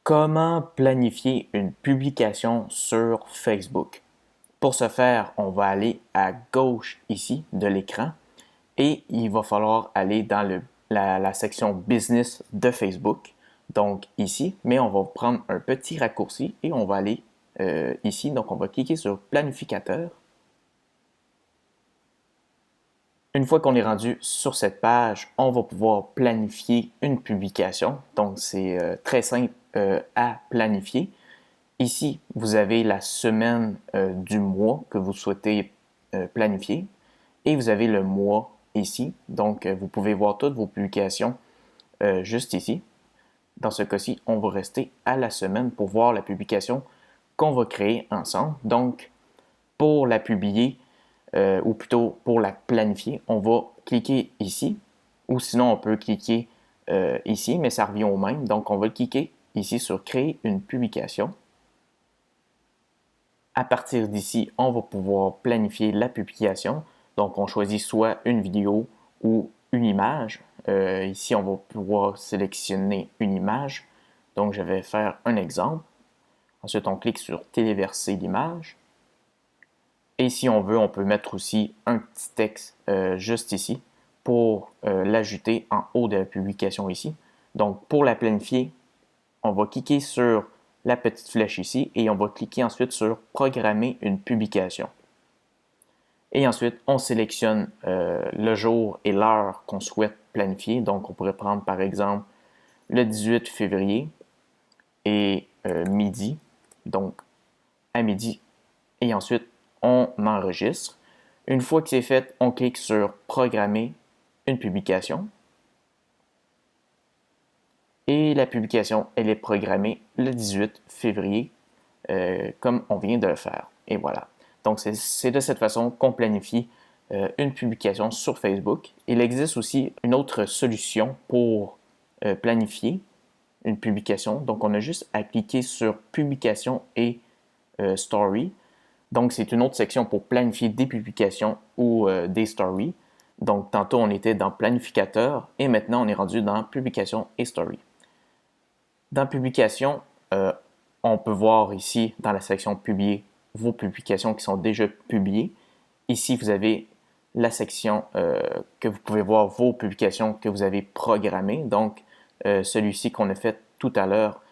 Comment planifier une publication sur Facebook? Pour ce faire, on va aller à gauche ici de l'écran et il va falloir aller dans la section Business de Facebook. Donc ici, mais on va prendre un petit raccourci et on va aller ici. Donc on va cliquer sur Planificateur. Une fois qu'on est rendu sur cette page, on va pouvoir planifier une publication. Donc c'est très simple à planifier. Ici, vous avez la semaine du mois que vous souhaitez planifier et vous avez le mois ici. Donc, vous pouvez voir toutes vos publications juste ici. Dans ce cas-ci, on va rester à la semaine pour voir la publication qu'on va créer ensemble. Donc, pour la publier, ou plutôt pour la planifier, on va cliquer ici ou sinon on peut cliquer ici, mais ça revient au même. Donc, on va cliquer ici sur Créer une publication. À partir d'ici, on va pouvoir planifier la publication. Donc, on choisit soit une vidéo ou une image. Ici, on va pouvoir sélectionner une image. Donc, je vais faire un exemple. Ensuite, on clique sur Téléverser l'image. Et si on veut, on peut mettre aussi un petit texte juste ici pour l'ajouter en haut de la publication ici. Donc, pour la planifier, on va cliquer sur la petite flèche ici et on va cliquer ensuite sur Programmer une publication. Et ensuite, on sélectionne le jour et l'heure qu'on souhaite planifier. Donc, on pourrait prendre par exemple le 18 février et midi, donc à midi. Et ensuite, on enregistre. Une fois que c'est fait, on clique sur Programmer une publication. Et la publication, elle est programmée le 18 février, comme on vient de le faire. Et voilà. Donc, c'est de cette façon qu'on planifie une publication sur Facebook. Il existe aussi une autre solution pour planifier une publication. Donc, on a juste à cliquer sur Publication et Story. Donc, c'est une autre section pour planifier des publications ou des stories. Donc, tantôt, on était dans Planificateur et maintenant, on est rendu dans Publication et Story. Dans Publication, on peut voir ici dans la section Publier vos publications qui sont déjà publiées. Ici, vous avez la section que vous pouvez voir vos publications que vous avez programmées. Donc, celui-ci qu'on a fait tout à l'heure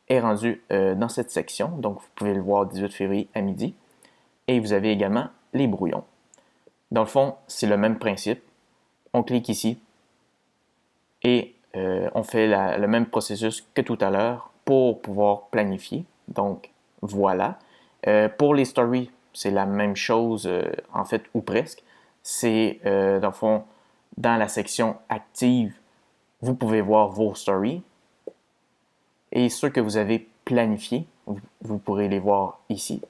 est rendu dans cette section. Donc, vous pouvez le voir 18 février à midi. Et vous avez également les brouillons. Dans le fond, c'est le même principe. On clique ici et on fait le même processus que tout à l'heure pour pouvoir planifier. Donc, voilà. Pour les stories, c'est la même chose, en fait, ou presque. C'est, dans le fond, dans la section active, vous pouvez voir vos stories. Et ceux que vous avez planifiés, vous pourrez les voir ici.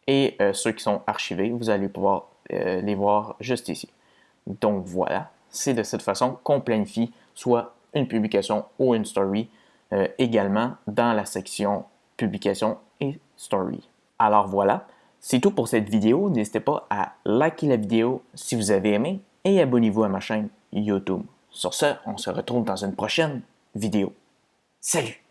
Et ceux qui sont archivés, vous allez pouvoir les voir juste ici. Donc voilà, c'est de cette façon qu'on planifie soit une publication ou une story également dans la section publication et story. Alors voilà, c'est tout pour cette vidéo. N'hésitez pas à liker la vidéo si vous avez aimé et abonnez-vous à ma chaîne YouTube. Sur ce, on se retrouve dans une prochaine vidéo. Salut!